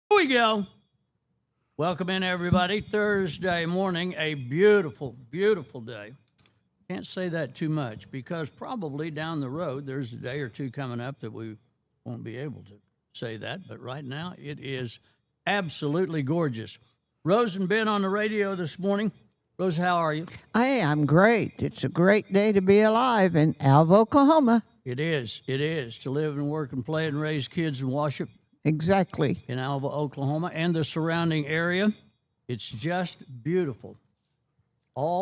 Here we go. Welcome in, everybody. Thursday morning, a beautiful, beautiful day. Can't say that too much because probably down the road there's a day or two coming up that we won't be able to say that. But right now, it is absolutely gorgeous. Rose and Ben on the radio this morning. Rose, how are you? Hey, I'm great. It's a great day to be alive in Alva, Oklahoma. It is. It is to live and work and play and raise kids and wash it Exactly. in Alva, Oklahoma, and the surrounding area. It's just beautiful.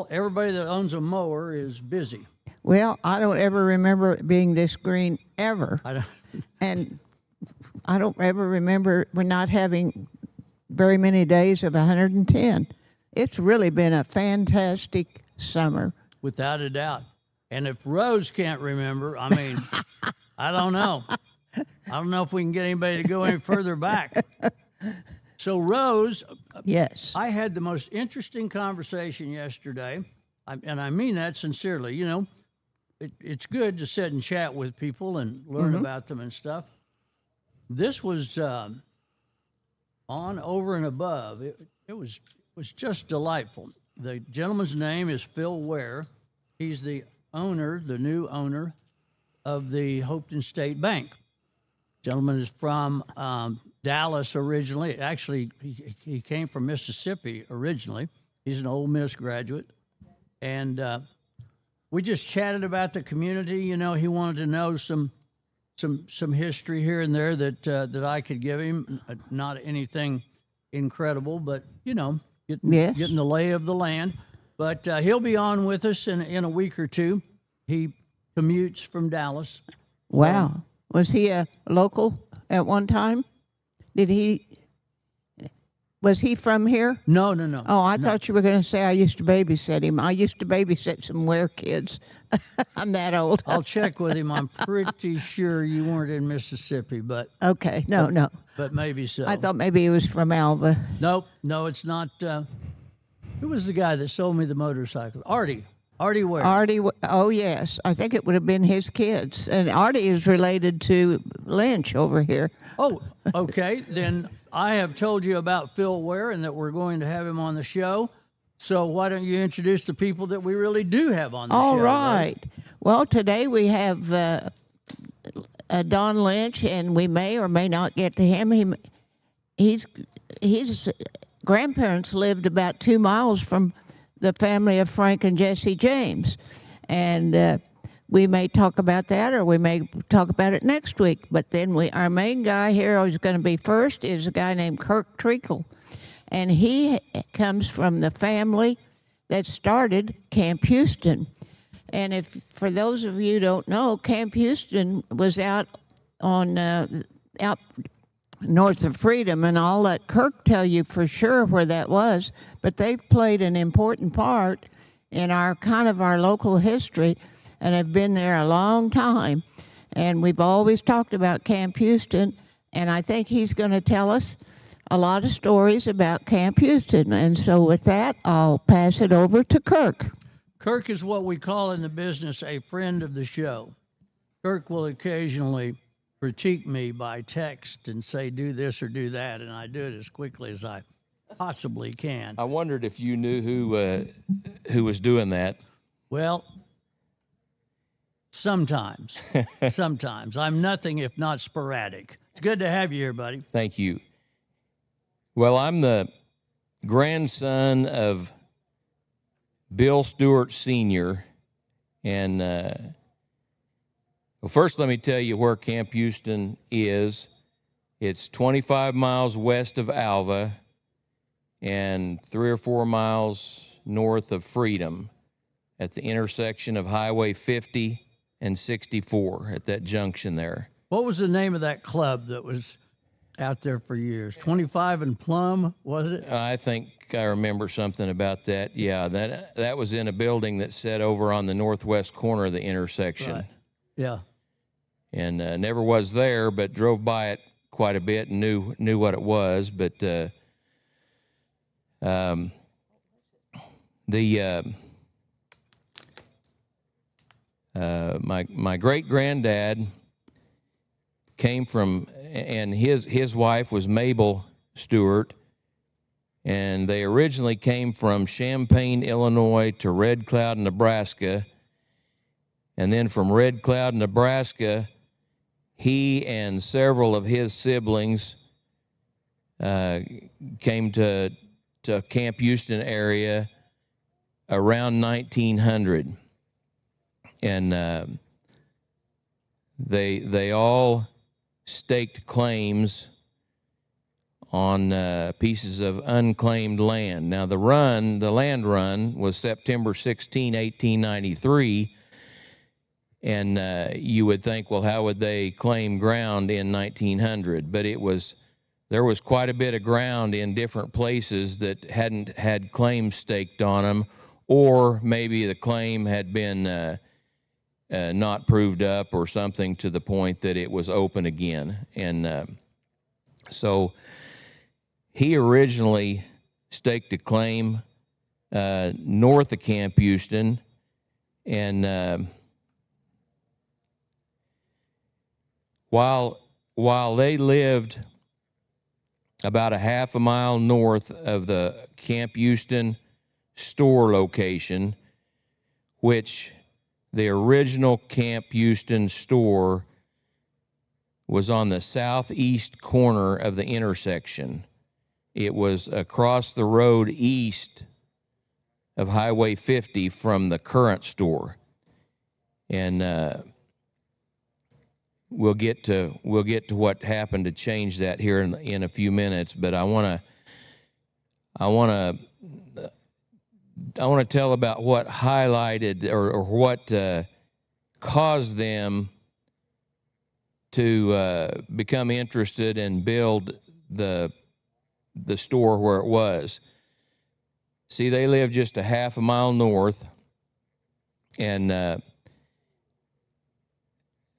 Everybody that owns a mower is busy. Well, I don't ever remember it being this green ever. I don't, And I don't ever remember we're not having very many days of 110. It's really been a fantastic summer. without a doubt. And if Rose can't remember, I mean, I don't know. I don't know if we can get anybody to go any further back. So, Rose, Yes. I had the most interesting conversation yesterday, and I mean that sincerely. You know, it's good to sit and chat with people and learn about them and stuff. This was on, over, and above. It was just delightful. The gentleman's name is Phil Ware. He's the owner, the new owner of the Hopeton State Bank. Gentleman is from Dallas originally. Actually, he came from Mississippi originally. He's an Ole Miss graduate, and we just chatted about the community. You know, he wanted to know some history here and there that I could give him. Not anything incredible, but you know, getting the lay of the land. But he'll be on with us in a week or two. He commutes from Dallas. Wow. Was he a local at one time? Was he from here? No. Oh, I thought you were going to say I used to babysit him. I used to babysit some Ware kids. I'm that old. I'll check with him. I'm pretty sure you weren't in Mississippi, but okay, no. But maybe so. I thought maybe he was from Alva. No, it's not. Who was the guy that sold me the motorcycle? Artie Ware. Artie, oh yes. I think it would have been his kids. And Artie is related to Lynch over here. Oh, okay. Then I have told you about Phil Ware and that we're going to have him on the show. So why don't you introduce the people that we really do have on the show? All right. Well, today we have Don Lynch, and we may or may not get to him. His grandparents lived about 2 miles from the family of Frank and Jesse James, and we may talk about that, or we may talk about it next week. But then our main guy here who's going to be first is a guy named Kirk Treacle, and he comes from the family that started Camp Houston. And if for those of you who don't know, Camp Houston was out north of Freedom, and I'll let Kirk tell you for sure where that was. But they've played an important part in our local history, and have been there a long time. And we've always talked about Camp Houston, and I think he's going to tell us a lot of stories about Camp Houston. And so with that, I'll pass it over to Kirk. Kirk is what we call in the business a friend of the show. Kirk will occasionally critique me by text and say, do this or do that, and I do it as quickly as I possibly can. I wondered if you knew who was doing that. Well, sometimes. I'm nothing if not sporadic. It's good to have you here, buddy. Thank you. Well, I'm the grandson of Bill Stewart Sr., and well, first let me tell you where Camp Houston is. It's 25 miles west of Alva and 3 or 4 miles north of Freedom at the intersection of Highway 50 and 64 at that junction there. What was the name of that club that was out there for years? 25 and Plum, was it? I think I remember something about that. Yeah, that was in a building that sat over on the northwest corner of the intersection. Right. Yeah. And never was there, but drove by it quite a bit and knew what it was. But my great granddad came from, and his wife was Mabel Stewart, and they originally came from Champaign, Illinois to Red Cloud, Nebraska, and then from Red Cloud, Nebraska, he and several of his siblings came to Camp Houston area around 1900, and they all staked claims on pieces of unclaimed land. Now the land run was September 16, 1893, and you would think, well, how would they claim ground in 1900? But there was quite a bit of ground in different places that hadn't had claims staked on them, or maybe the claim had been not proved up or something to the point that it was open again. And so he originally staked a claim north of Camp Houston, and while they lived about a half a mile north of the Camp Houston store location, which the original Camp Houston store was on the southeast corner of the intersection. It was across the road east of Highway 50 from the current store. And we'll get to what happened to change that here in a few minutes. But I want to tell about what highlighted or what caused them to become interested and build the store where it was. See, they lived just a half a mile north, and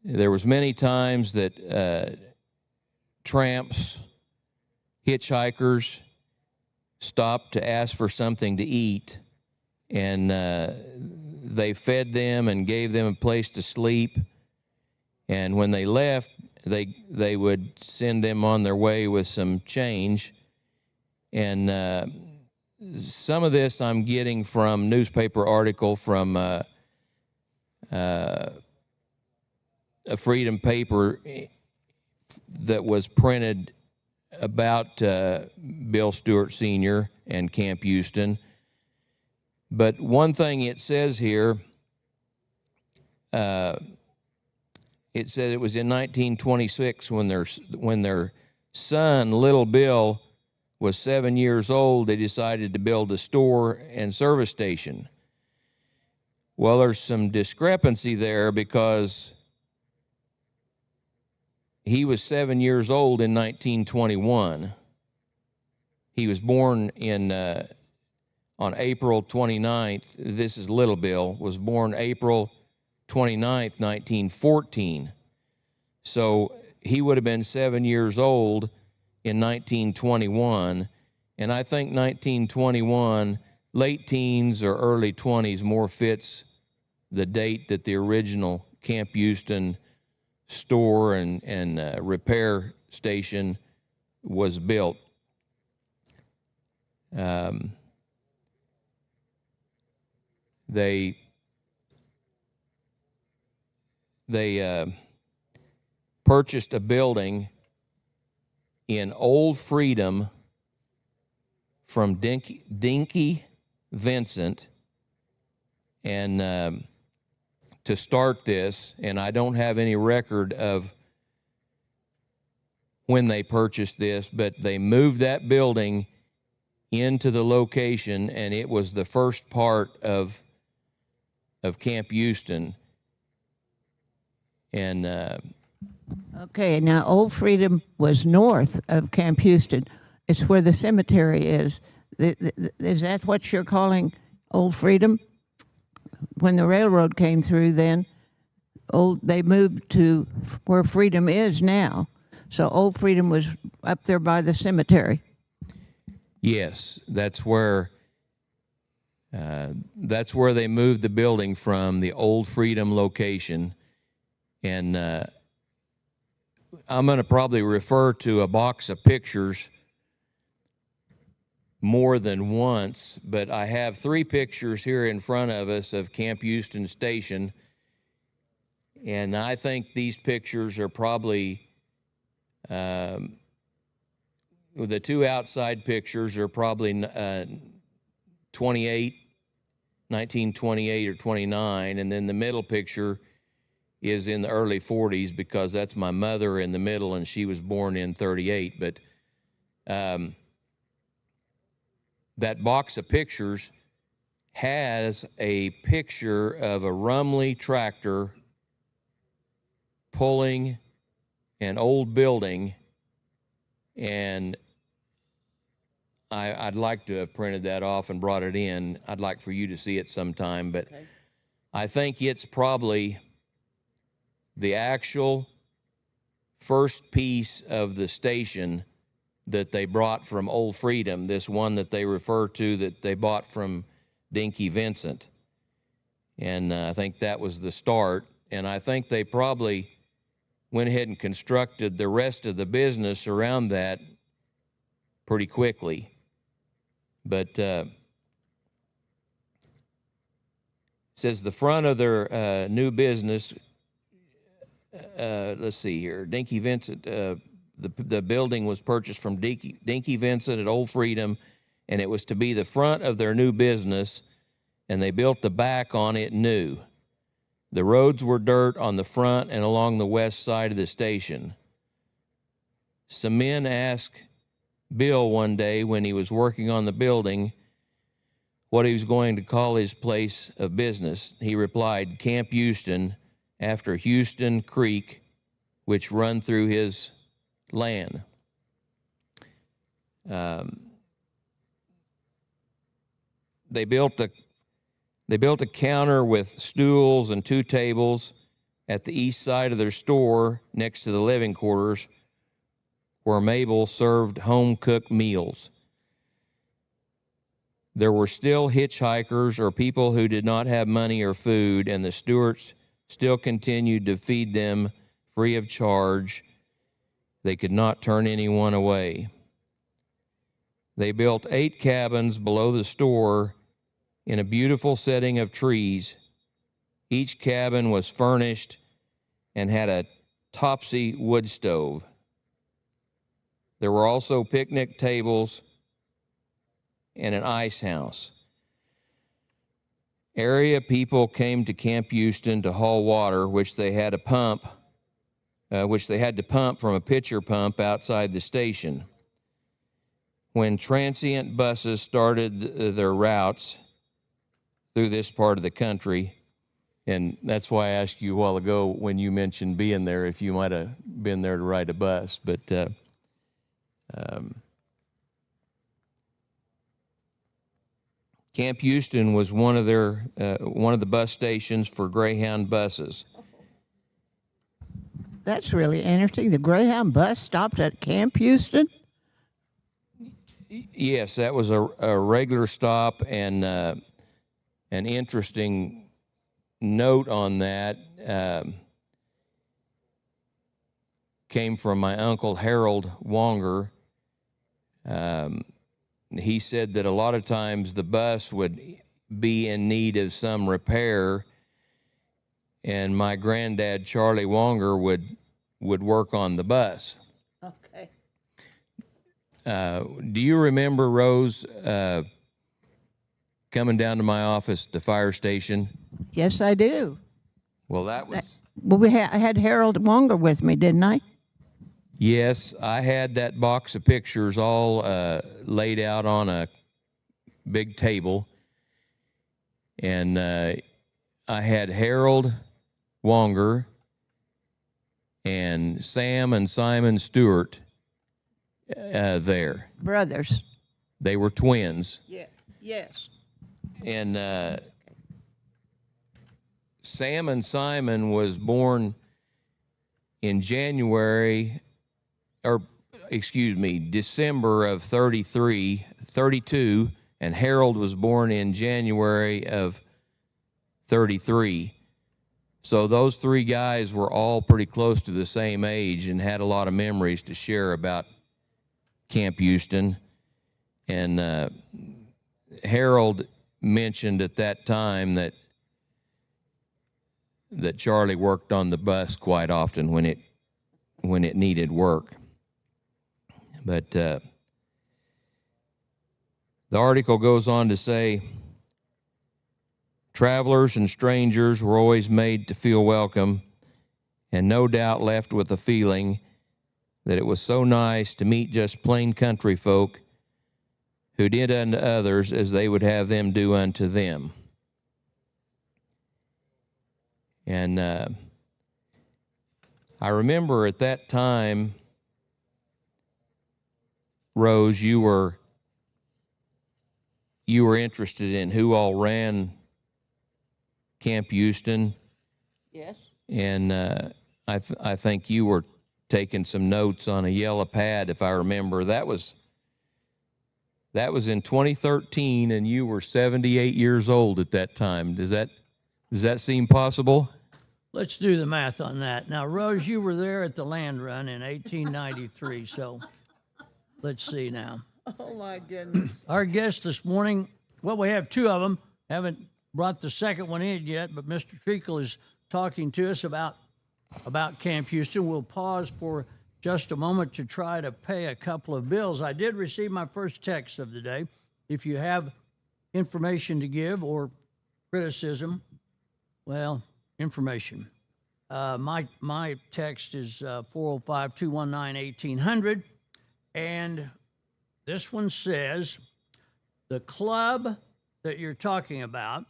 there was many times that tramps, hitchhikers stopped to ask for something to eat, and they fed them and gave them a place to sleep. And when they left, they would send them on their way with some change. And some of this I'm getting from newspaper article from a Freedom paper that was printed about Bill Stewart Sr. and Camp Houston. But one thing it says here, it said it was in 1926 when their son, Little Bill, was 7 years old, they decided to build a store and service station. Well, there's some discrepancy there because he was 7 years old in 1921. He was born on April 29th. This is Little Bill, was born April 29th, 1914. So he would have been 7 years old in 1921. And I think 1921, late teens or early 20s, more fits the date that the original Camp Houston store and repair station was built. They purchased a building in Old Freedom from Dinky Vincent, and to start this, and I don't have any record of when they purchased this, but they moved that building into the location, and it was the first part of Camp Houston. And Okay, now Old Freedom was north of Camp Houston. It's where the cemetery is. Is that what you're calling Old Freedom? When the railroad came through, then they moved to where Freedom is now. So Old Freedom was up there by the cemetery. yes, that's where they moved the building from, the Old Freedom location. And I'm going to probably refer to a box of pictures more than once, but I have 3 pictures here in front of us of Camp Houston Station, and I think these pictures are probably, the 2 outside pictures are probably 1928 or 29, and then the middle picture is in the early 40s because that's my mother in the middle, and she was born in 38. But that box of pictures has a picture of a Rumley tractor pulling an old building, and I'd like to have printed that off and brought it in. I'd like for you to see it sometime, but okay. I think it's probably the actual first piece of the station that they brought from Old Freedom, this one that they refer to that they bought from Dinky Vincent. And I think that was the start. And I think they probably went ahead and constructed the rest of the business around that pretty quickly. But it says the front of their new business, let's see here, Dinky Vincent, the building was purchased from Dinky Vincent at Old Freedom, and it was to be the front of their new business, and they built the back on it new. The roads were dirt on the front and along the west side of the station. Some men asked Bill one day when he was working on the building what he was going to call his place of business. He replied, Camp Houston, after Houston Creek, which run through his land. They built a counter with stools and 2 tables at the east side of their store next to the living quarters where Mabel served home-cooked meals. There were still hitchhikers or people who did not have money or food, and the stewards still continued to feed them free of charge. They could not turn anyone away. They built 8 cabins below the store in a beautiful setting of trees. Each cabin was furnished and had a Topsy wood stove. There were also picnic tables and an ice house. Area people came to Camp Houston to haul water, which they had to pump from a pitcher pump outside the station. When transient buses started their routes through this part of the country, and that's why I asked you a while ago when you mentioned being there, if you might have been there to ride a bus, but Camp Houston was one of the bus stations for Greyhound buses. That's really interesting. The Greyhound bus stopped at Camp Houston? Yes, that was a regular stop, and an interesting note on that came from my uncle Harold Wonger. He said that a lot of times the bus would be in need of some repair, and my granddad, Charlie Wonger, would work on the bus. Okay. Do you remember, Rose, coming down to my office at the fire station? Yes, I do. Well, that was... Well, I had Harold Wonger with me, didn't I? Yes, I had that box of pictures all laid out on a big table, and I had Harold Wonger and Sam and Simon Stewart there. Brothers. They were twins. Yeah. Yes. And Sam and Simon was born in December of 32, and Harold was born in January of 33. So those 3 guys were all pretty close to the same age and had a lot of memories to share about Camp Houston. And Harold mentioned at that time that Charlie worked on the bus quite often when it needed work. But the article goes on to say, travelers and strangers were always made to feel welcome, and no doubt left with a feeling that it was so nice to meet just plain country folk who did unto others as they would have them do unto them. And I remember at that time, Rose, you were interested in who all ran Camp Houston. Yes. And I think you were taking some notes on a yellow pad, if I remember. That was in 2013, and you were 78 years old at that time. Does that seem possible? Let's do the math on that. Now, Rose, you were there at the land run in 1893, so let's see now. Oh, my goodness. Our guest this morning, well, we have 2 of them. Haven't brought the second one in yet, but Mr. Treacle is talking to us about Camp Houston. We'll pause for just a moment to try to pay a couple of bills. I did receive my first text of the day. If you have information to give or criticism, well, information. My text is 405-219-1800, and this one says the club that you're talking about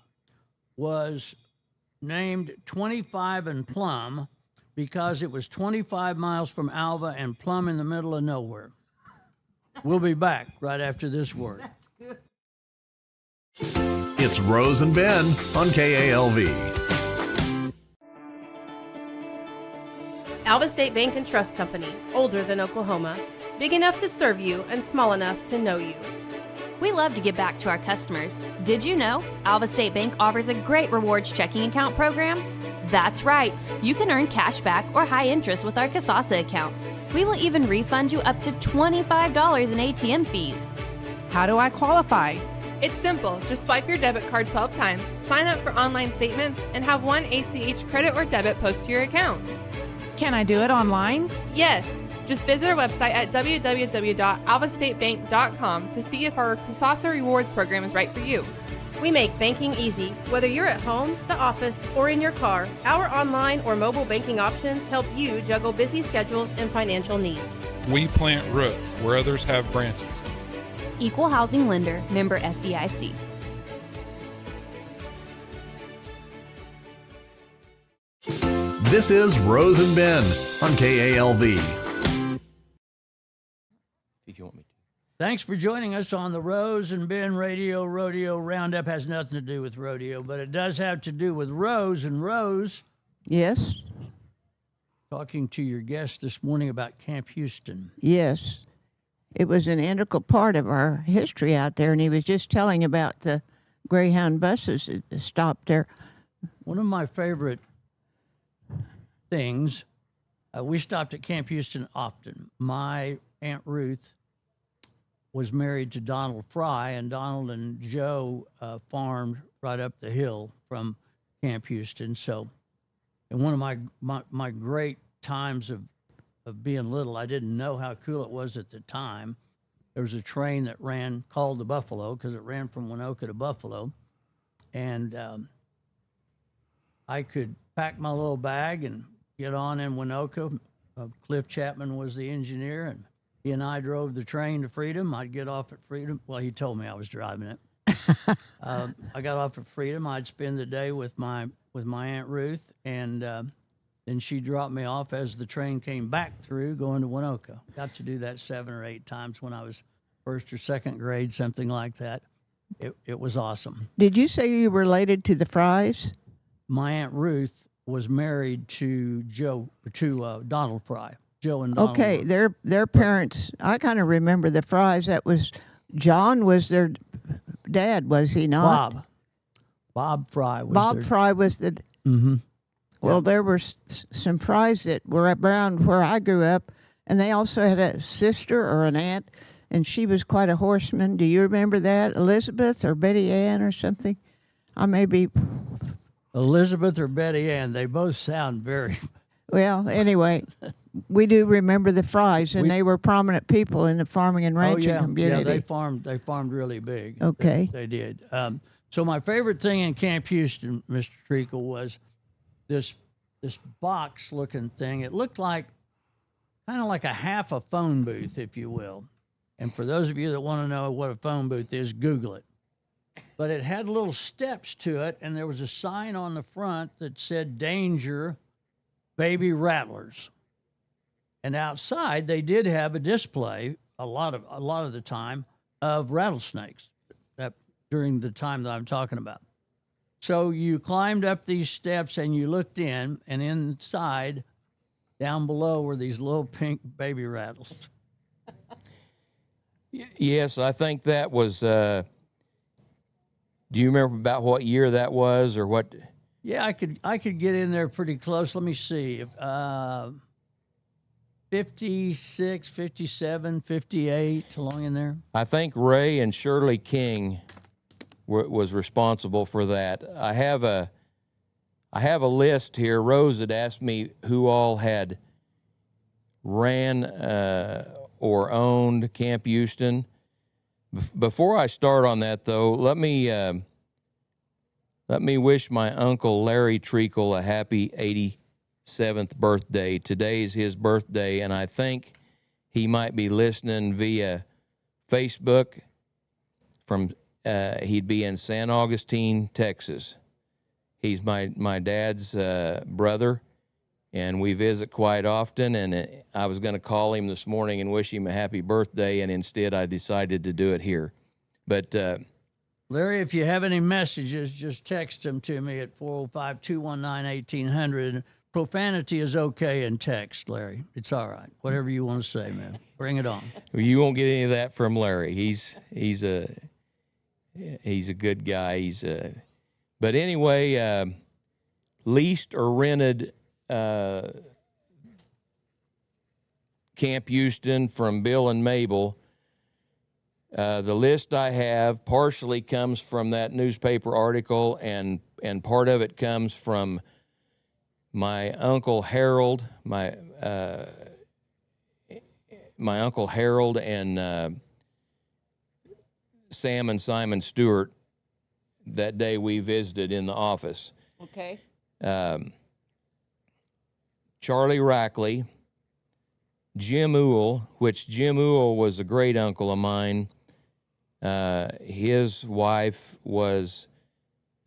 was named 25 and Plum because it was 25 miles from Alva and Plum in the middle of nowhere. We'll be back right after this word. It's Rose and Ben on KALV. Alva State Bank and Trust Company, older than Oklahoma, big enough to serve you and small enough to know you. We love to give back to our customers. Did you know Alva State Bank offers a great rewards checking account program? That's right. You can earn cash back or high interest with our Kasasa accounts. We will even refund you up to $25 in ATM fees. How do I qualify? It's simple. Just swipe your debit card 12 times, sign up for online statements, and have one ACH credit or debit post to your account. Can I do it online? Yes. Just visit our website at www.alvastatebank.com to see if our Kasasa Rewards program is right for you. We make banking easy. Whether you're at home, the office, or in your car, our online or mobile banking options help you juggle busy schedules and financial needs. We plant roots where others have branches. Equal Housing Lender, member FDIC. This is Rose and Ben on KALV. If you want me to. Thanks for joining us on the Rose and Ben Radio Rodeo Roundup. Has nothing to do with rodeo, but it does have to do with Rose. And Rose, Yes, talking to your guest this morning about Camp Houston. yes. It was an integral part of our history out there, and he was just telling about the Greyhound buses that stopped there. One of my favorite things, we stopped at Camp Houston often. My Aunt Ruth was married to Donald Fry, and Donald and Joe farmed right up the hill from Camp Houston. So, and one of my great times of being little, I didn't know how cool it was at the time. There was a train that ran, called the Buffalo, because it ran from Winoka to Buffalo. And I could pack my little bag and get on in Winoka. Cliff Chapman was the engineer, and he and I drove the train to Freedom. I'd get off at Freedom. Well, he told me I was driving it. I got off at Freedom. I'd spend the day with my Aunt Ruth, and then she dropped me off as the train came back through going to Winoka. Got to do that 7 or 8 times when I was first or second grade, something like that. It was awesome. Did you say you were related to the Frys? My Aunt Ruth was married to Donald Fry. Joe and Donald. Okay, their parents. I kind of remember the Frys. That was John was their dad, was he not? Bob Fry was Bob Fry was the. Mm-hmm. Well, there were some Frys that were around where I grew up, and they also had a sister or an aunt, and she was quite a horseman. Do you remember that? Elizabeth or Betty Ann or something? I may be. Elizabeth or Betty Ann. They both sound very. Well, anyway, we do remember the Frys, and they were prominent people in the farming and ranching community. Yeah, they farmed really big. Okay. They did. So my favorite thing in Camp Houston, Mr. Treacle, was this box-looking thing. It looked like kind of like a half a phone booth, if you will. And for those of you that want to know what a phone booth is, Google it. But it had little steps to it, and there was a sign on the front that said "Danger, Baby Rattlers." And outside, they did have a display a lot of the time of rattlesnakes during the time that I'm talking about. So you climbed up these steps and you looked in, and inside, down below, were these little pink baby rattles. Yes, I think that was. Do you remember about what year that was, or what? Yeah, I could get in there pretty close. Let me see. 56, 57, 58, along in there. I think Ray and Shirley King was responsible for that. I have a list here. Rose had asked me who all had ran or owned Camp Houston. Before I start on that, though, let me Let me wish my uncle Larry Treacle a happy 87th birthday. Today is his birthday, and I think he might be listening via Facebook from, he'd be in San Augustine, Texas. He's my dad's brother, and we visit quite often, and I was going to call him this morning and wish him a happy birthday, and instead I decided to do it here. But Larry, if you have any messages, just text them to me at 405-219-1800. Profanity is okay in text, Larry. It's all right. Whatever you want to say, man. Bring it on. you won't get any of that from Larry. He's a good guy. But anyway, leased or rented Camp Houston from Bill and Mabel. The list I have partially comes from that newspaper article, and part of it comes from my Uncle Harold, my Uncle Harold and Sam and Simon Stewart that day we visited in the office. Okay. Charlie Rackley, Jim Ewell, which Jim Ewell was a great uncle of mine. His wife was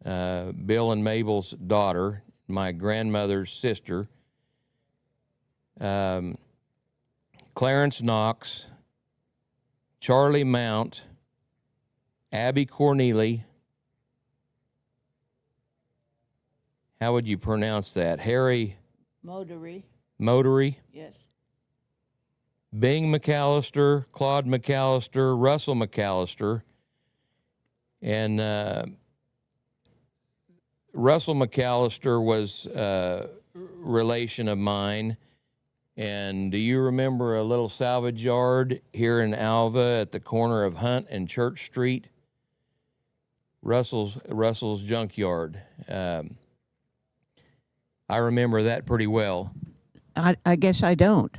Bill and Mabel's daughter, my grandmother's sister. Clarence Knox, Charlie Mount, Abby Corneely. How would you pronounce that? Harry Motory. Yes. Bing McAllister, Claude McAllister, Russell McAllister, and Russell McAllister was a relation of mine. And do you remember a little salvage yard here in Alva at the corner of Hunt and Church Street? Russell's junkyard. I remember that pretty well. I guess I don't.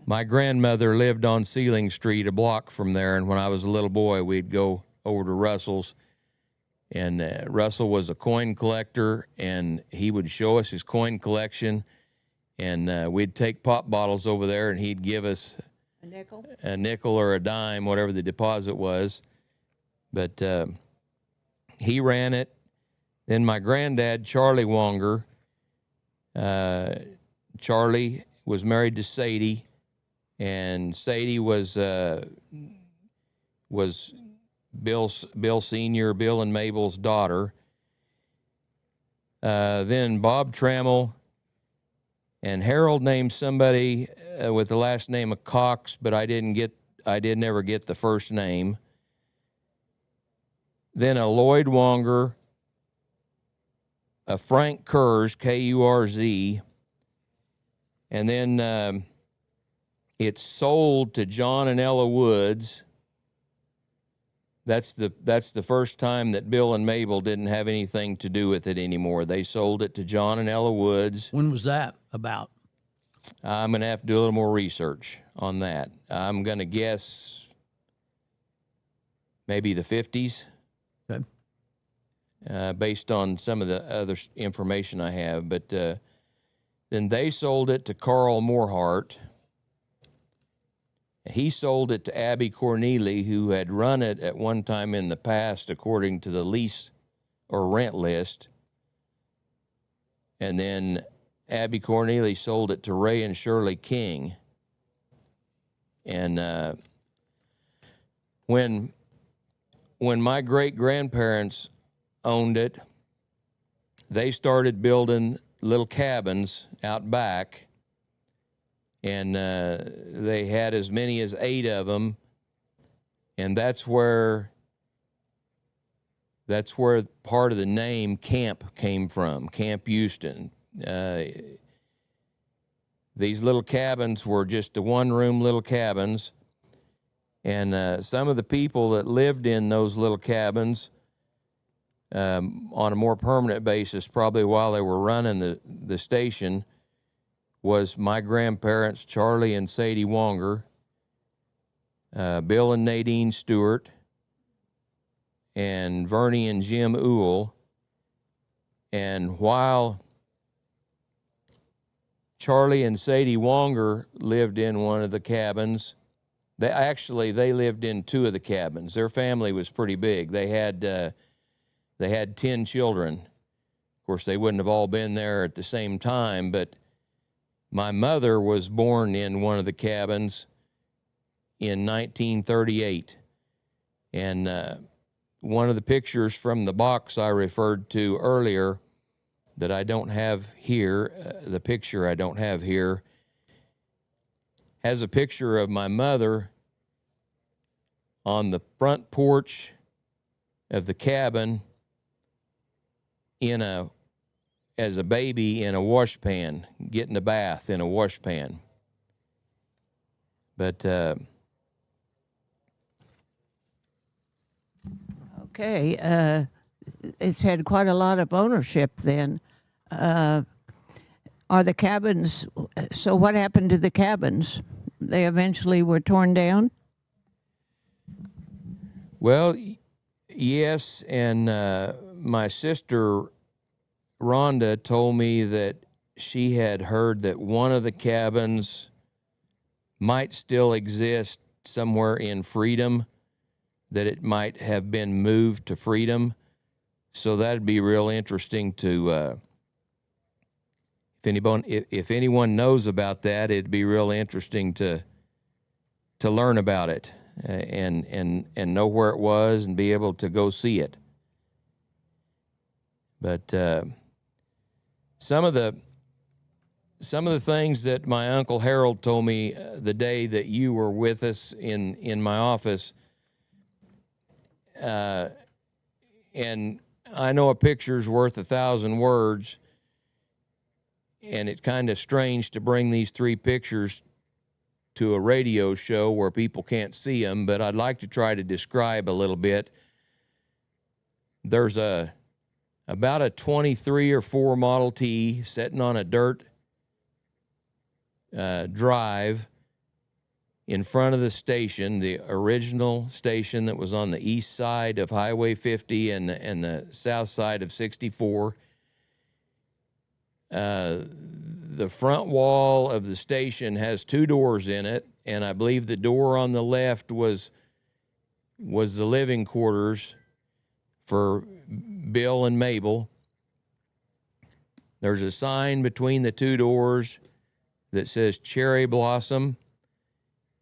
My grandmother lived on Sealing Street, a block from there, and when I was a little boy, we'd go over to Russell's, and Russell was a coin collector, and he would show us his coin collection, and we'd take pop bottles over there, and he'd give us a nickel or a dime, whatever the deposit was. But he ran it. Then my granddad, Charlie Wonger, Charlie was married to Sadie, and Sadie was Bill Sr., Bill and Mabel's daughter. Then Bob Trammell and Harold named somebody with the last name of Cox, but I did never get the first name. Then a Lloyd Wonger, a Frank Kurz, Kurz, and then it's sold to John and Ella Woods. That's the first time that Bill and Mabel didn't have anything to do with it anymore. They sold it to John and Ella Woods. When was that about? I'm going to have to do a little more research on that. I'm going to guess maybe the 50s. Okay. Based on some of the other information I have. But then they sold it to Carl Morhart. He sold it to Abby Corneely, who had run it at one time in the past according to the lease or rent list. And then Abby Corneely sold it to Ray and Shirley King. And when my great-grandparents owned it, they started building little cabins out back, and they had as many as 8 of them, and that's where part of the name camp came from, Camp Houston. These little cabins were just the one-room little cabins, and some of the people that lived in those little cabins on a more permanent basis, probably while they were running the station, was my grandparents, Charlie and Sadie Wonger, Bill and Nadine Stewart, and Vernie and Jim Ewell, And while Charlie and Sadie Wonger lived in one of the cabins, they lived in two of the cabins. Their family was pretty big. They had 10 children. Of course, they wouldn't have all been there at the same time, but my mother was born in one of the cabins in 1938. And one of the pictures from the box I referred to earlier that I don't have here, the picture I don't have here, has a picture of my mother on the front porch of the cabin as a baby in a washpan, getting a bath in a washpan. But okay, it's had quite a lot of ownership then. Are the cabins, so what happened to the cabins? They eventually were torn down? Well, yes, and my sister Rhonda told me that she had heard that one of the cabins might still exist somewhere in Freedom, that it might have been moved to Freedom. So that'd be real interesting to, if anyone knows about that, it'd be real interesting to learn about it and know where it was and be able to go see it. But some of the things that my Uncle Harold told me the day that you were with us in my office, and I know a picture's worth 1,000 words, and it's kind of strange to bring these 3 pictures to a radio show where people can't see them, but I'd like to try to describe a little bit. There's about a 23 or 4 Model T sitting on a dirt drive in front of the station, the original station that was on the east side of Highway 50 and the south side of 64. The front wall of the station has 2 doors in it, and I believe the door on the left was the living quarters for Bill and Mabel. There's a sign between the 2 doors that says Cherry Blossom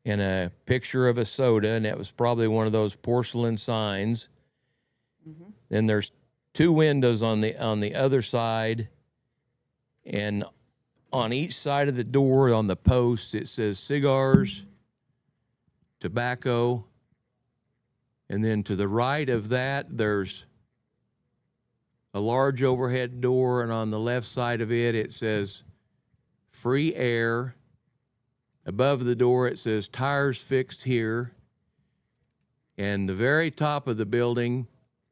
and a picture of a soda, and that was probably one of those porcelain signs. Mm-hmm. Then there's 2 windows on the other side, and on each side of the door on the post it says cigars, tobacco, and then to the right of that there's a large overhead door, and on the left side of it it says free air. Above the door it says tires fixed here. And the very top of the building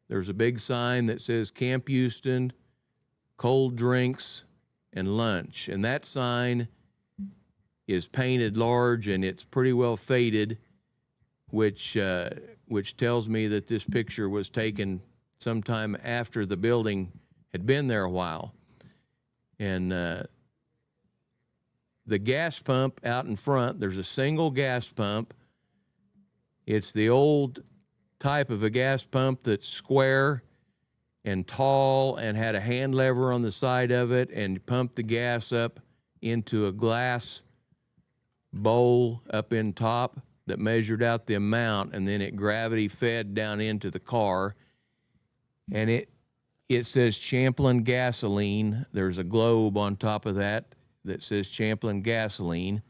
there's a big sign that says Camp Houston, cold drinks and lunch. And that sign is painted large and it's pretty well faded, which tells me that this picture was taken sometime after the building had been there a while. And the gas pump out in front, there's a single gas pump. It's the old type of a gas pump that's square and tall and had a hand lever on the side of it, and pumped the gas up into a glass bowl up in top that measured out the amount, and then it gravity fed down into the car. And it says Champlin gasoline. There's a globe on top of that says Champlin gasoline.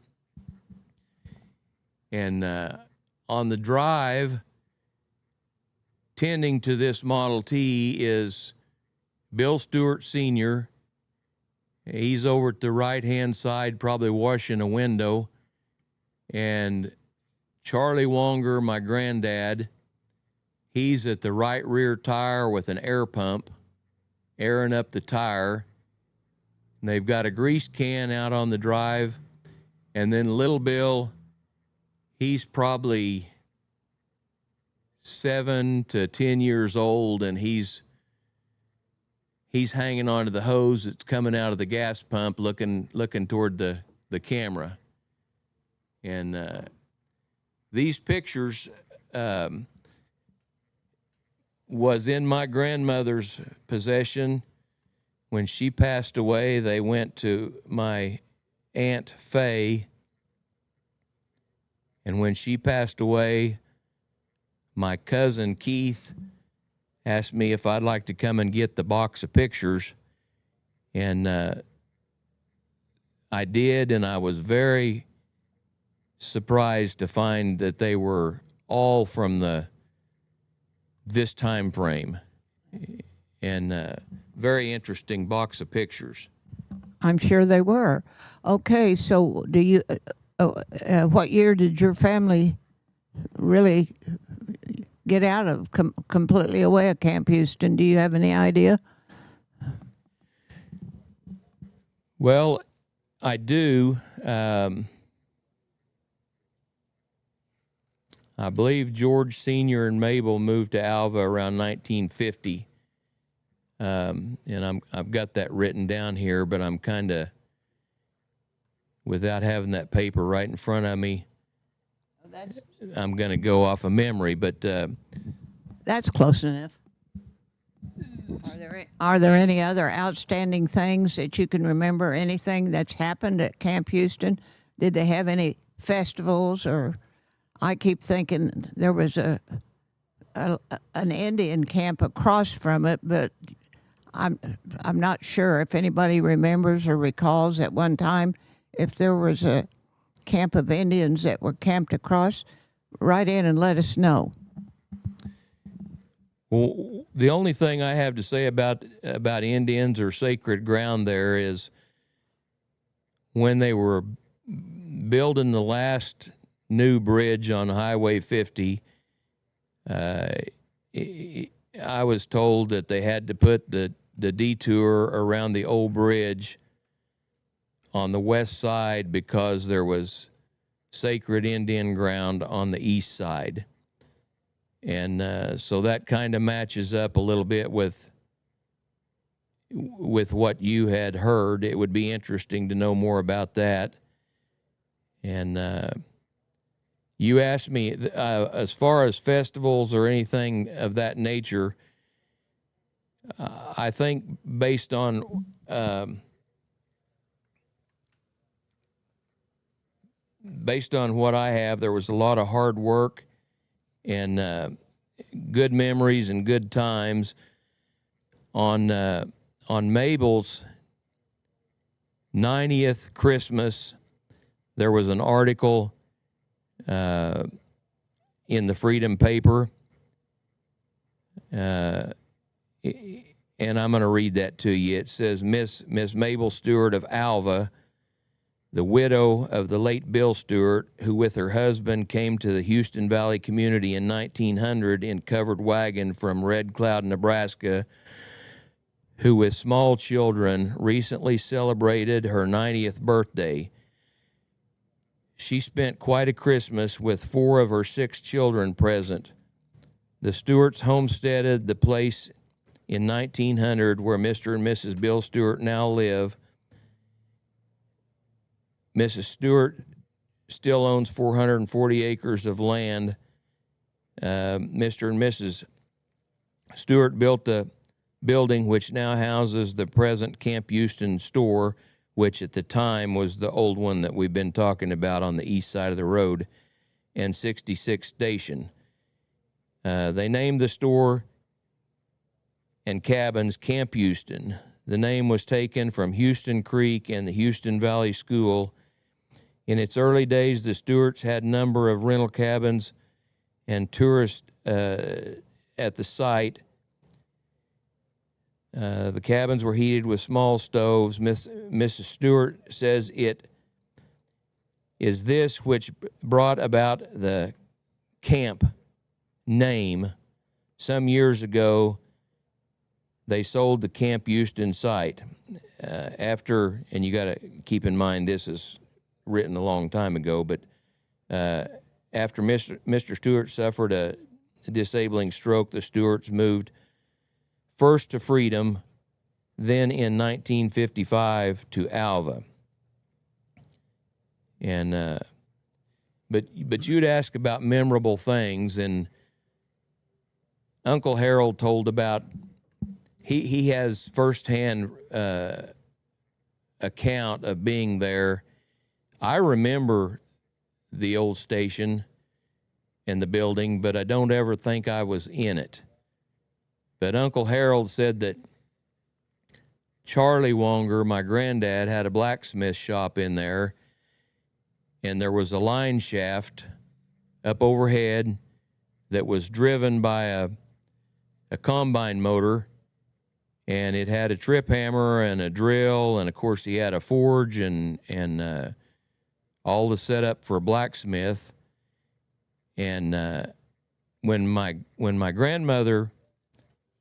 And on the drive tending to this Model T is Bill Stewart Sr. He's over at the right-hand side, probably washing a window. And Charlie Wonger, my granddad, he's at the right rear tire with an air pump, airing up the tire. And they've got a grease can out on the drive. And then little Bill, he's probably 7 to 10 years old, and he's he's hanging onto the hose that's coming out of the gas pump, looking toward the camera. And these pictures was in my grandmother's possession. When she passed away, they went to my Aunt Faye. And when she passed away, my cousin Keith asked me if I'd like to come and get the box of pictures. And I did, and I was very surprised to find that they were all from this time frame. And very interesting box of pictures. I'm sure they were. Okay, so do you? What year did your family really get out of completely away at Camp Houston? Do you have any idea? Well, I do. I believe George Sr. and Mabel moved to Alva around 1950. And I've got that written down here, but I'm kind of, without having that paper right in front of me, I'm going to go off of memory. But that's close enough. Are there any other outstanding things that you can remember? Anything that's happened at Camp Houston? Did they have any festivals? Or I keep thinking there was an Indian camp across from it, but I'm not sure if anybody remembers or recalls at one time if there was a camp of Indians that were camped across. Write in and let us know. Well, the only thing I have to say about Indians or sacred ground there is when they were building the last new bridge on Highway 50, I was told that they had to put the detour around the old bridge on the west side because there was sacred Indian ground on the east side. And so that kind of matches up a little bit with what you had heard. It would be interesting to know more about that. And you asked me, as far as festivals or anything of that nature, I think based on what I have, there was a lot of hard work and good memories and good times. On Mabel's 90th Christmas, there was an article in the Freedom paper, and I'm going to read that to you. It says, Miss Mabel Stewart of Alva, the widow of the late Bill Stewart, who with her husband came to the Houston Valley community in 1900 in covered wagon from Red Cloud, Nebraska, who with small children recently celebrated her 90th birthday. She spent quite a Christmas with 4 of her 6 children present. The Stewarts homesteaded the place in 1900 where Mr. and Mrs. Bill Stewart now live. Mrs. Stewart still owns 440 acres of land. Mr. and Mrs. Stewart built the building which now houses the present Camp Houston store, which at the time was the old one that we've been talking about on the east side of the road, and 66th Station. They named the store and cabins Camp Houston. The name was taken from Houston Creek and the Houston Valley School. In its early days, the Stewarts had a number of rental cabins and tourists at the site. The cabins were heated with small stoves. Mrs. Stewart says it is this which brought about the camp name. Some years ago, they sold the Camp Houston site. And you got to keep in mind this is written a long time ago, but after Mr. Stewart suffered a disabling stroke, the Stewarts moved first to Freedom, then in 1955 to Alva. And but you'd ask about memorable things, and Uncle Harold told about he has firsthand account of being there. I remember the old station and the building, but I don't ever think I was in it. But Uncle Harold said that Charlie Wonger, my granddad, had a blacksmith shop in there, and there was a line shaft up overhead that was driven by a combine motor, and it had a trip hammer and a drill, and of course he had a forge and all the setup for a blacksmith. And when my grandmother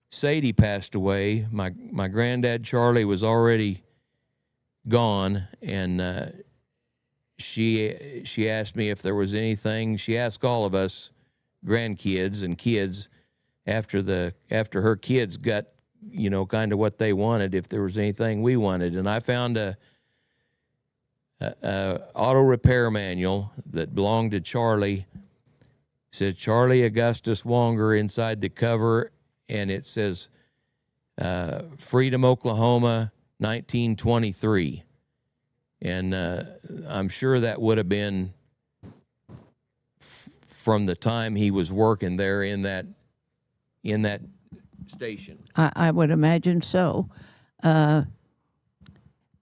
Sadie passed away, my granddad Charlie was already gone, and she asked me if there was anything. She asked all of us grandkids and kids after her kids got, you know, kind of what they wanted, if there was anything we wanted. And I found a auto repair manual that belonged to Charlie. It said Charlie Augustus Wonger inside the cover, and it says Freedom, Oklahoma, 1923. And I'm sure that would have been from the time he was working there in that station. I would imagine so.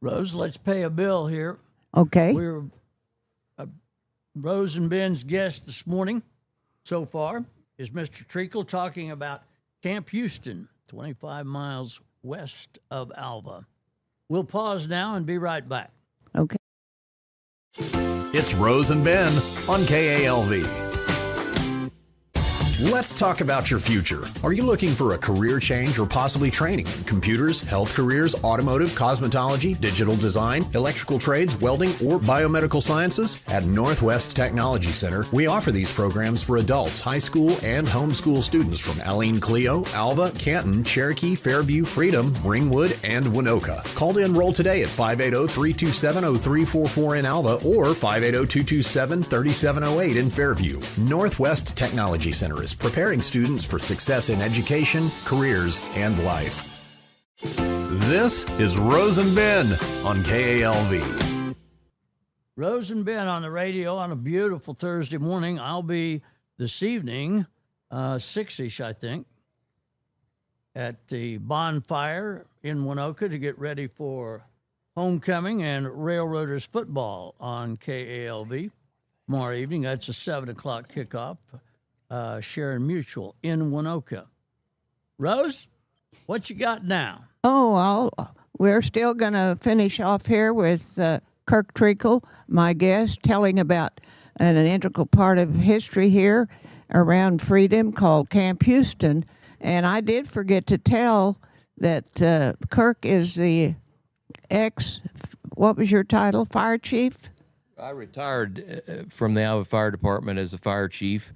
Rose, let's pay a bill here. Okay. We're Rose and Ben's guest this morning so far is Mr. Treacle, talking about Camp Houston, 25 miles west of Alva. We'll pause now and be right back. Okay. It's Rose and Ben on KALV. Let's talk about your future. Are you looking for a career change or possibly training in computers, health careers, automotive, cosmetology, digital design, electrical trades, welding, or biomedical sciences? At Northwest Technology Center, we offer these programs for adults, high school, and homeschool students from Alene Clio, Alva, Canton, Cherokee, Fairview, Freedom, Ringwood, and Winoka. Call to enroll today at 580-327-0344 in Alva or 580-227-3708 in Fairview. Northwest Technology Center is preparing students for success in education, careers, and life. This is Rose and Ben on KALV. Rose and Ben on the radio on a beautiful Thursday morning. I'll be this evening, 6-ish, I think, at the bonfire in Winoka to get ready for homecoming and Railroaders football on KALV tomorrow evening. That's a 7 o'clock kickoff. Sharon Mutual in Winoka. Rose, what you got now? We're still going to finish off here with Kirk Treacle, my guest, telling about an integral part of history here around Freedom called Camp Houston. And I did forget to tell that Kirk is the what was your title, fire chief? I retired from the Alva Fire Department as a fire chief.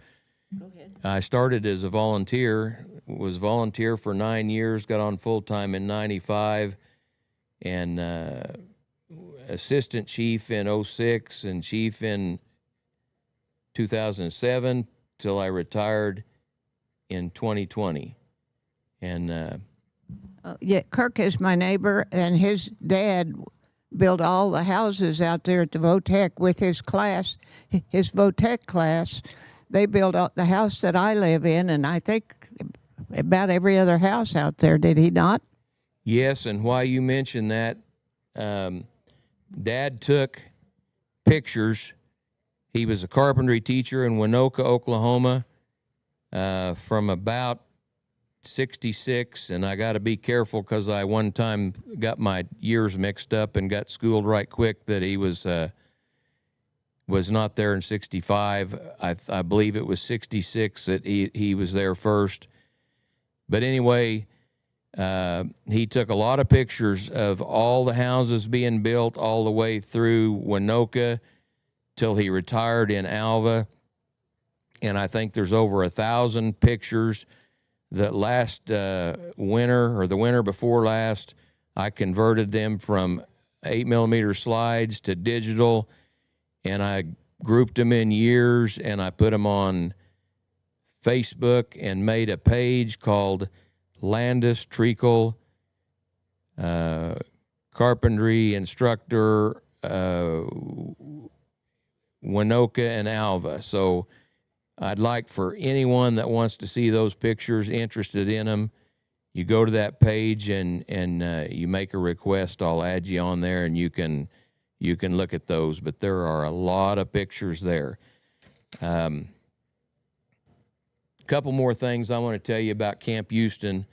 Go ahead. I started as a volunteer, was volunteer for 9 years, got on full-time in 95, and assistant chief in 06 and chief in 2007 till I retired in 2020. And Kirk is my neighbor, and his dad built all the houses out there at the Votech with his class, his Votech class. They built the house that I live in, and I think about every other house out there. Did he not? Yes, and why you mentioned that, Dad took pictures. He was a carpentry teacher in Winoka, Oklahoma, from about 66, and I got to be careful because I one time got my years mixed up and got schooled right quick that he was not there in 65. I believe it was 66 that he was there first. But anyway, he took a lot of pictures of all the houses being built all the way through Winoka till he retired in Alva. And I think there's over 1,000 pictures. That last winter or the winter before last, I converted them from 8mm slides to digital, and I grouped them in years, and I put them on Facebook and made a page called Landis Treacle Carpentry Instructor Winoka and Alva. So I'd like for anyone that wants to see those pictures, interested in them, you go to that page and you make a request. I'll add you on there, and you can look at those. But there are a lot of pictures there. Couple more things I want to tell you about Camp Houston.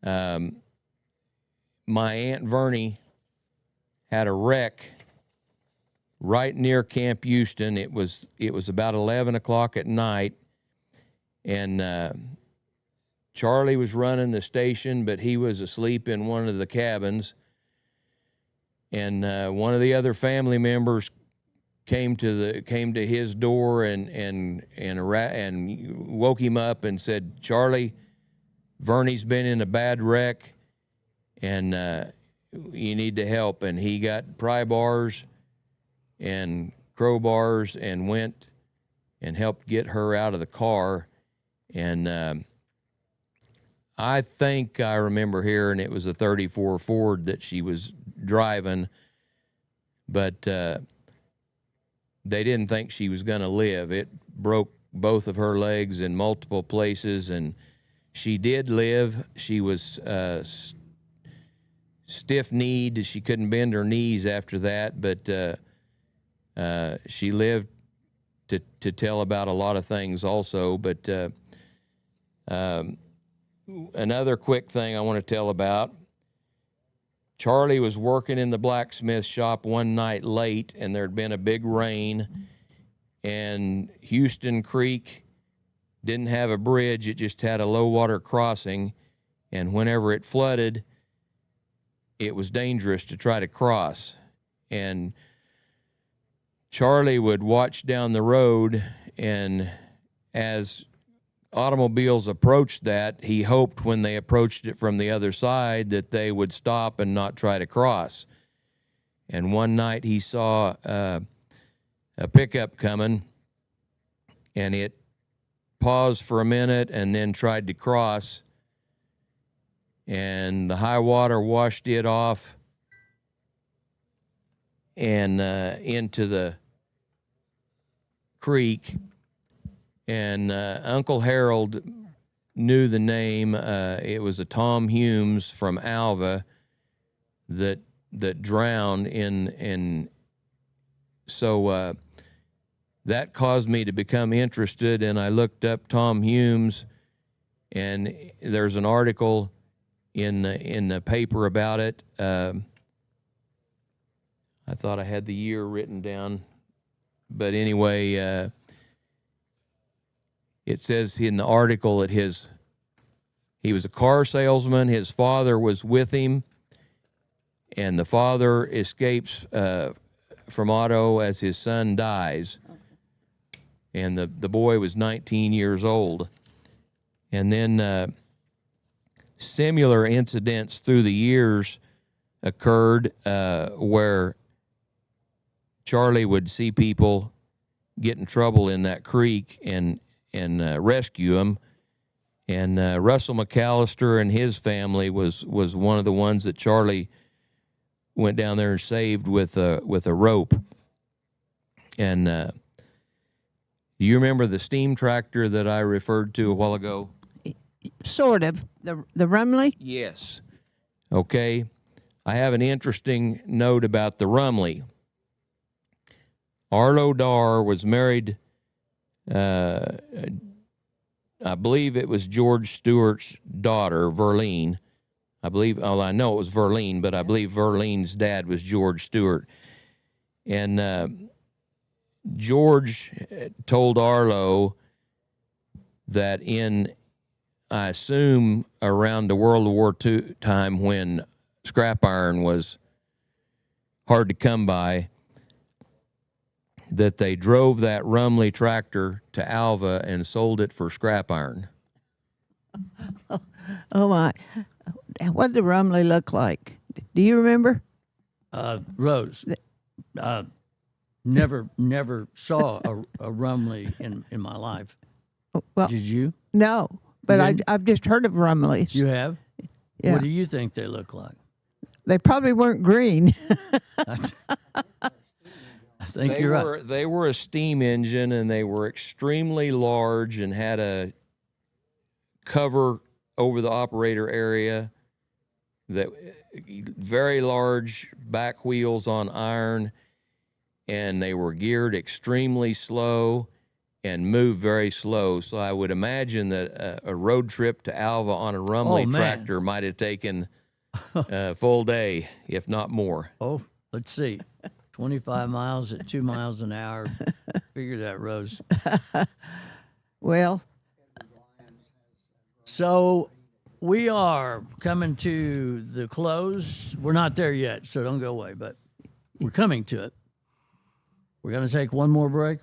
My Aunt Vernie had a wreck right near Camp Houston. It was about 11 o'clock at night, and Charlie was running the station, but he was asleep in one of the cabins. And one of the other family members came to his door and woke him up and said, "Charlie, Vernie's been in a bad wreck, and you need to help." And he got pry bars and crowbars and went and helped get her out of the car. And I think I remember hearing it was a 34 Ford that she was driving, but they didn't think she was going to live. It broke both of her legs in multiple places, and she did live. She was stiff-kneed. She couldn't bend her knees after that, but she lived to tell about a lot of things also. But another quick thing I want to tell about, Charlie was working in the blacksmith shop one night late, and there'd been a big rain, and Houston Creek didn't have a bridge. It just had a low water crossing, and whenever it flooded, it was dangerous to try to cross. And Charlie would watch down the road, and as automobiles approached that, he hoped when they approached it from the other side that they would stop and not try to cross. And one night he saw a pickup coming, and it paused for a minute and then tried to cross, and the high water washed it off and into the creek. And Uncle Harold knew the name. It was a Tom Humes from Alva that drowned in. So that caused me to become interested, and I looked up Tom Humes, and there's an article in the paper about it. I thought I had the year written down, but anyway. It says in the article that he was a car salesman. His father was with him, and the father escapes from Otto as his son dies. And the boy was 19 years old. And then similar incidents through the years occurred where Charlie would see people get in trouble in that creek and rescue him. And Russell McAllister and his family was one of the ones that Charlie went down there and saved with a rope. And do you remember the steam tractor that I referred to a while ago? Sort of. The Rumley? Yes. Okay. I have an interesting note about the Rumley. Arlo Dar was married, I believe it was George Stewart's daughter, Verline. I know it was Verline, but I believe Verline's dad was George Stewart. And George told Arlo that I assume around the World War II time when scrap iron was hard to come by, that they drove that Rumley tractor to Alva and sold it for scrap iron. Oh my. what did the Rumley look like? Do you remember? Rose, never saw a Rumley in my life. Well, Did you? no, but You didn't? I've just heard of Rumleys. You have? Yeah. What do you think they look like? They probably weren't green. I think you're right. They were a steam engine, and they were extremely large and had a cover over the operator area, that very large back wheels on iron, and they were geared extremely slow and moved very slow. So I would imagine that a road trip to Alva on a Rumley man. tractor might have taken a full day, if not more. Oh, let's see. 25 miles at 2 miles an hour. Figure that, Rose. Well, So we are coming to the close. We're not there yet, so don't go away, but we're coming to it. We're going to take one more break.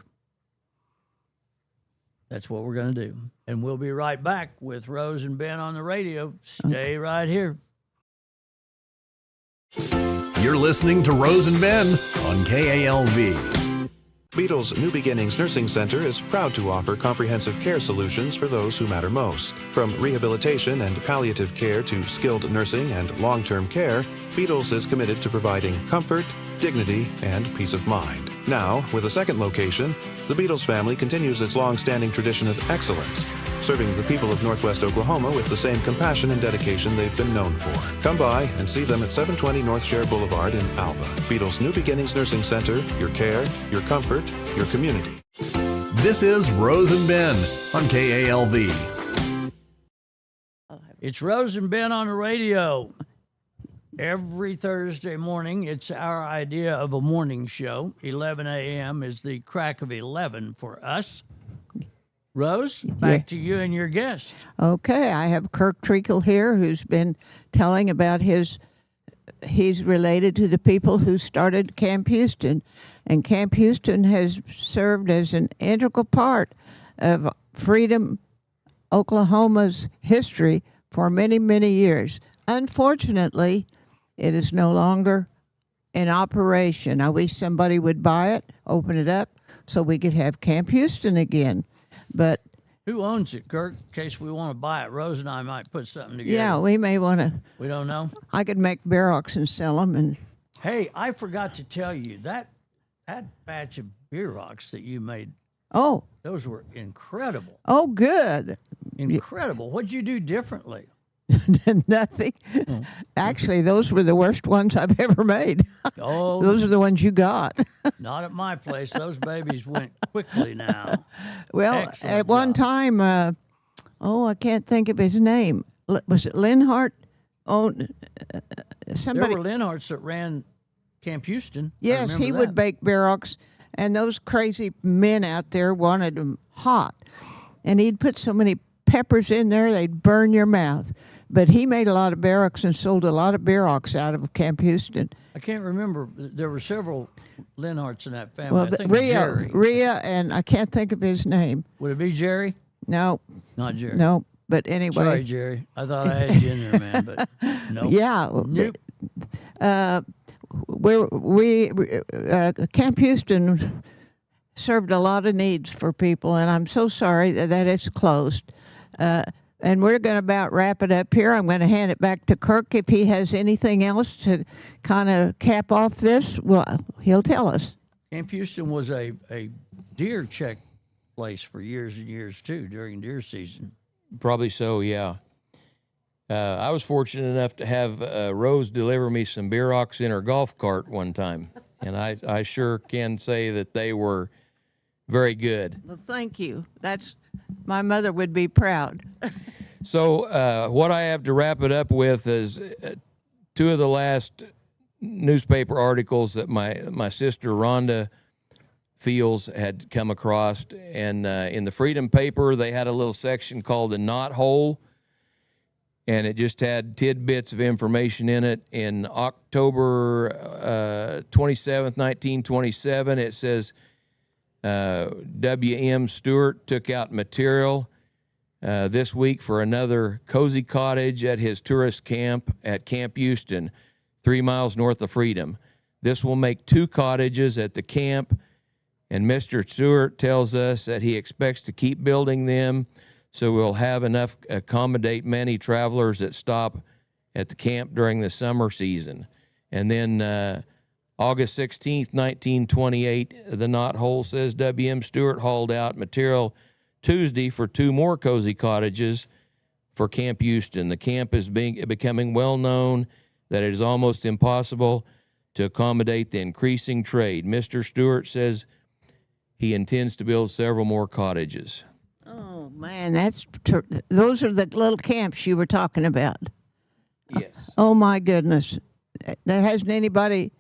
That's what we're going to do. And we'll be right back with Rose and Ben on the radio. Stay right here. You're listening to Rose and Ben on KALV. Beatles New Beginnings Nursing Center is proud to offer comprehensive care solutions for those who matter most. From rehabilitation and palliative care to skilled nursing and long-term care, Beatles is committed to providing comfort, dignity, and peace of mind. Now, with a second location, the Beatles family continues its long-standing tradition of excellence, serving the people of Northwest Oklahoma with the same compassion and dedication they've been known for. Come by and see them at 720 North Share Boulevard in Alva. Beatles New Beginnings Nursing Center, your care, your comfort, your community. This is Rose and Ben on KALV. It's Rose and Ben on the radio. Every Thursday morning, it's our idea of a morning show. 11 a.m. is the crack of 11 for us. Rose, back to you and your guest. okay, I have Kirk Treacle here, who's been telling about he's related to the people who started Camp Houston. And Camp Houston has served as an integral part of Freedom, Oklahoma's history for many, many years. Unfortunately, it is no longer in operation. I wish somebody would buy it, open it up, so we could have Camp Houston again. But Who owns it, Kirk? In case we want to buy it, Rose and I might put something together. yeah, we may want to. We don't know. I could make Barrocks and sell them. And Hey, I forgot to tell you that batch of beer rocks that you made, oh, those were incredible. good. Incredible. What'd you do differently? Nothing. Actually, those were the worst ones I've ever made. Oh, Those are the ones you got. not at my place. Those babies went quickly now. Well, Excellent at one job. time, I can't think of his name. Was it Linhart? Owned somebody. There were Linharts that ran Camp Houston. I Yes, remember he that. would bake Barrocks, and those crazy men out there wanted them hot. And he'd put so many peppers in there, they'd burn your mouth. But he made a lot of Barrocks and sold a lot of Barrocks out of Camp Houston. I can't remember. There were several Linharts in that family. Well, I think Rhea, Jerry. and I can't think of his name. Would it be Jerry? No, Not Jerry. no. But anyway, Sorry, Jerry. I thought I had you in there, man, but no. yeah. Nope. Camp Houston served a lot of needs for people, and I'm so sorry that it's closed. And we're going to about wrap it up here. I'm going to hand it back to Kirk if he has anything else to kind of cap off this. Well, he'll tell us. Camp Houston was a deer check place for years and years, too, during deer season. Probably so, yeah. I was fortunate enough to have Rose deliver me some beer rocks in her golf cart one time, and I sure can say that they were very good. Well, thank you. My mother would be proud. So what I have to wrap it up with is two of the last newspaper articles that my sister Rhonda Fields had come across, and in the Freedom paper they had a little section called the Knot Hole, and it just had tidbits of information in it. In October 27th, 1927, it says W.M. Stewart took out material this week for another cozy cottage at his tourist camp at Camp Houston, 3 miles north of Freedom. This will make 2 cottages at the camp, and Mr. Stewart tells us that he expects to keep building them so we'll have enough to accommodate many travelers that stop at the camp during the summer season. And then August 16th, 1928, the knothole says W.M. Stewart hauled out material Tuesday for 2 more cozy cottages for Camp Houston. The camp is becoming well known that it is almost impossible to accommodate the increasing trade. Mr. Stewart says he intends to build several more cottages. Oh man, those are the little camps you were talking about. Yes. Oh my goodness, there hasn't anybody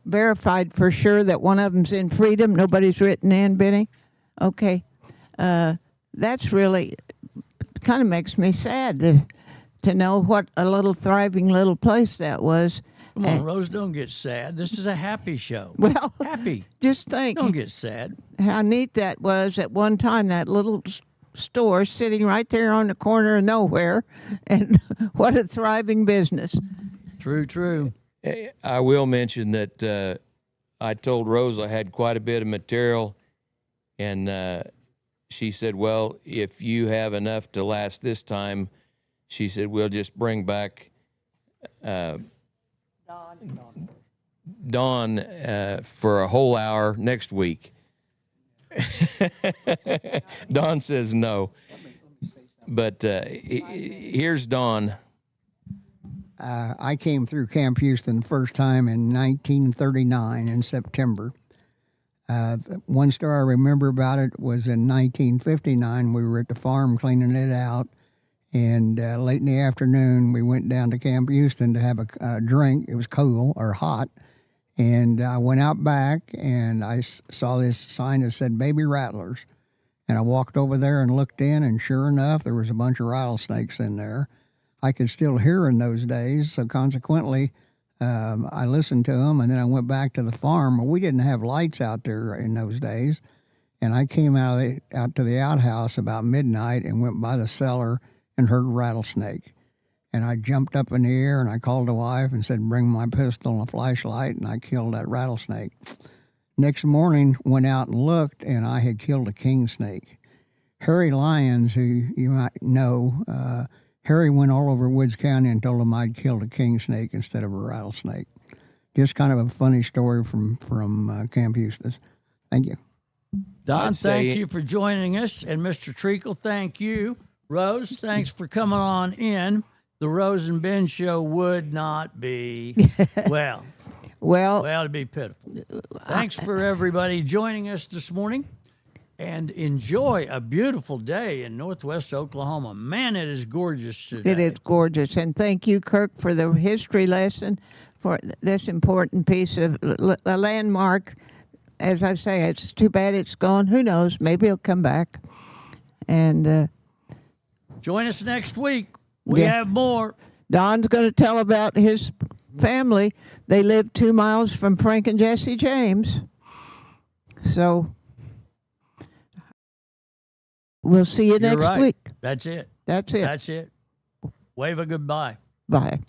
verified for sure that one of them's in Freedom. Nobody's written in, Benny. Okay, that's really kind of makes me sad to know what a little thriving little place that was. Come on, Rose, don't get sad. This is a happy show. Well, happy. Just think. Don't get sad. How neat that was at one time, that little store sitting right there on the corner of nowhere, and what a thriving business. True. I will mention that I told Rose I had quite a bit of material, and she said, well, if you have enough to last this time, she said, we'll just bring back Dawn for a whole hour next week. Dawn says no. But here's Dawn. I came through Camp Houston the first time in 1939 in September. One story I remember about it was in 1959. We were at the farm cleaning it out, and late in the afternoon we went down to Camp Houston to have a drink. It was cool or hot, and I went out back and I saw this sign that said Baby Rattlers, and I walked over there and looked in, and sure enough there was a bunch of rattlesnakes in there. I could still hear in those days, so consequently I listened to them, and then I went back to the farm. We didn't have lights out there in those days, and I came out to the outhouse about midnight and went by the cellar and heard a rattlesnake. And I jumped up in the air and I called the wife and said, bring my pistol and a flashlight, and I killed that rattlesnake. Next morning, went out and looked, and I had killed a king snake. Harry Lyons, who you might know, Harry went all over Woods County and told him I'd killed a king snake instead of a rattlesnake. Just kind of a funny story from Camp Houston. Thank you. Don, thank you for joining us. And Mr. Treacle, thank you. Rose, thanks for coming on in. The Rose and Ben show would not be, well, it'd be pitiful. Thanks for everybody joining us this morning. And enjoy a beautiful day in Northwest Oklahoma. Man, it is gorgeous today. It is gorgeous. And thank you, Kirk, for the history lesson, for this important piece of a landmark. As I say, it's too bad it's gone. Who knows? Maybe it'll come back. And join us next week. We have more. Don's going to tell about his family. They live 2 miles from Frank and Jesse James. So we'll see you next week. That's it. That's it. That's it. Wave a goodbye. Bye.